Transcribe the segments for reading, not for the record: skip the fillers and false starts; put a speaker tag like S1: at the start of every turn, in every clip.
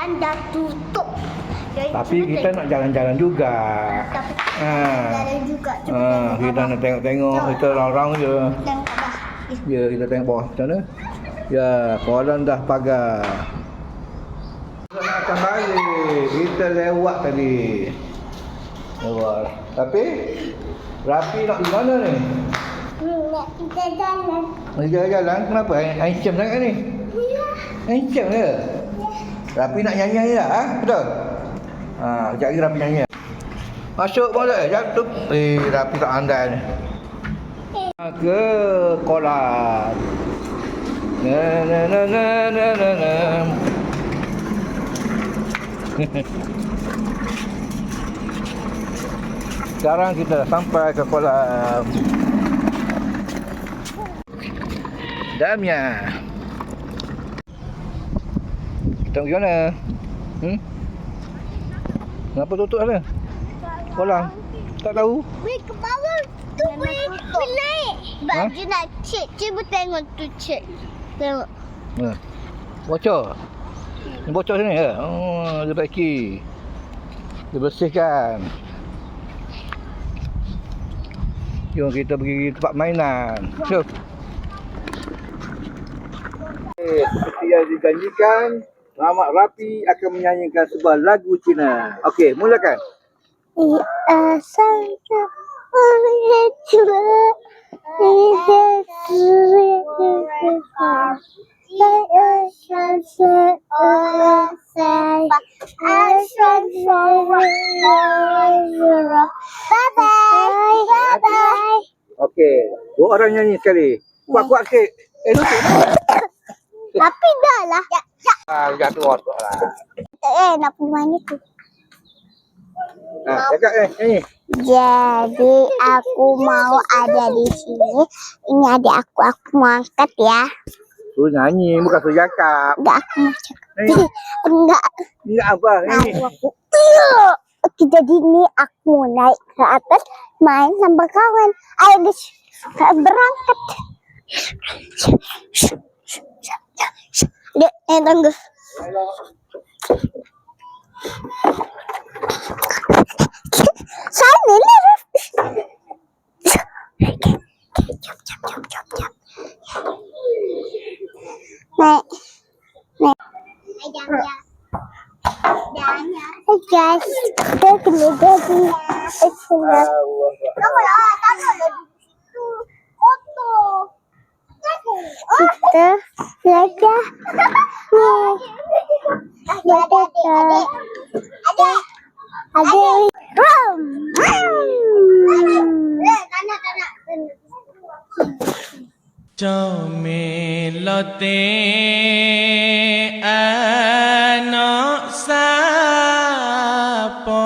S1: jalan dah tutup.
S2: Tapi kita nak jalan-jalan juga.
S1: Jalan juga.
S2: Kita nak tengok-tengok, kita round-round je.
S1: Tengok dah.
S2: Ya, kita tengok bawah macam mana. Ya, kolam dah pagar. Kita nak akan balik. Kita lewat tadi. Lewat. Tapi Rapi nak di mana ni?
S1: Nak kita jalan.
S2: Nak jalan-jalan? Kenapa? Ancam sangat ni? Ancam ke? Rapi nak nyanyi tak? Ha? Betul? Sekejap lagi Rapi nyanyi. Masuk boleh? Jatuh. Rapi tak andai ni. Ke kolam. Sekarang kita dah sampai ke kolam. Damnya. Kita pergi mana? Kenapa tutup sana? Kolam? Tak tahu?
S1: Weh, ke bawah tu weh. Weh naik. Baju nak cek. Cuba tengok tu cek. Tengok.
S2: Bocor? Ni bocor sini ke? Oh, dia baiki. Dia bersihkan. Jom kita pergi tempat mainan. Jom. Seperti yang dijanjikan, Rahmat Rapi akan menyanyikan sebuah lagu Cina. Okey, mulakan. Okey, dua orang nyanyi sekali. Kuat-kuat sikit. Tutup.
S1: Tapi dah lah.
S2: Jatuh otak lah.
S1: Nak pergi mana tu?
S2: Cakap nyanyi.
S1: Jadi aku mau ada di sini. Ini adik aku mau angkat ya.
S2: Tu nyanyi, bukan tu cakap.
S1: Enggak, aku mau cakap. Enggak.
S2: Enggak apa, nyanyi.
S1: Oke, jadi ini aku mau naik ke atas main sama kawan. Ayo guys, berangkat. Dek, tunggu. Sana lah. Jom. Naik. Hey guys, kita kena jadi sini. Kita belajar ada
S3: Jomelote anak sapa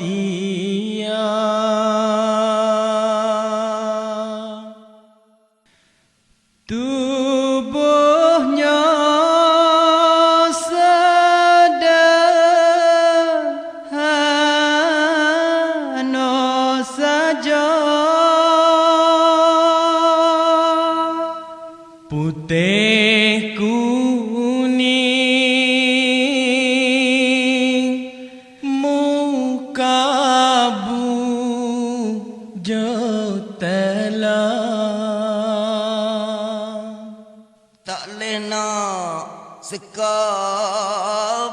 S3: dia tubuhnya sederhana saja putih kuning muka bujutela tak lena seka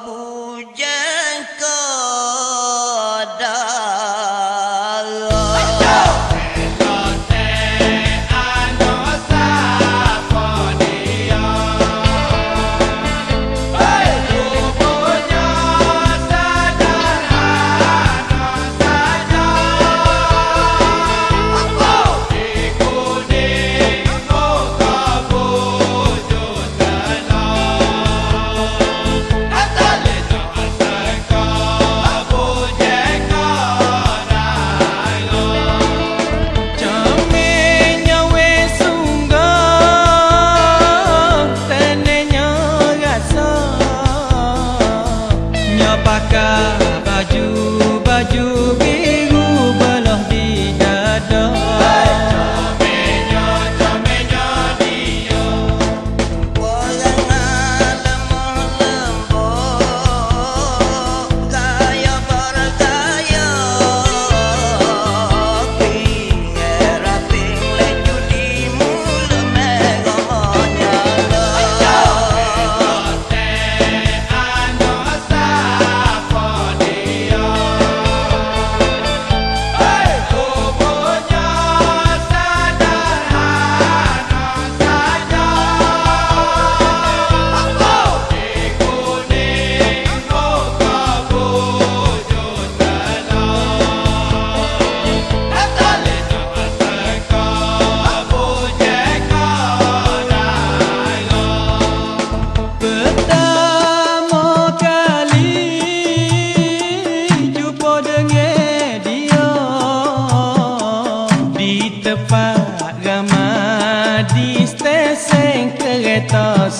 S3: bujang kodara baju biru belah di dada comenya dia orang lemah lembut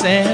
S3: sen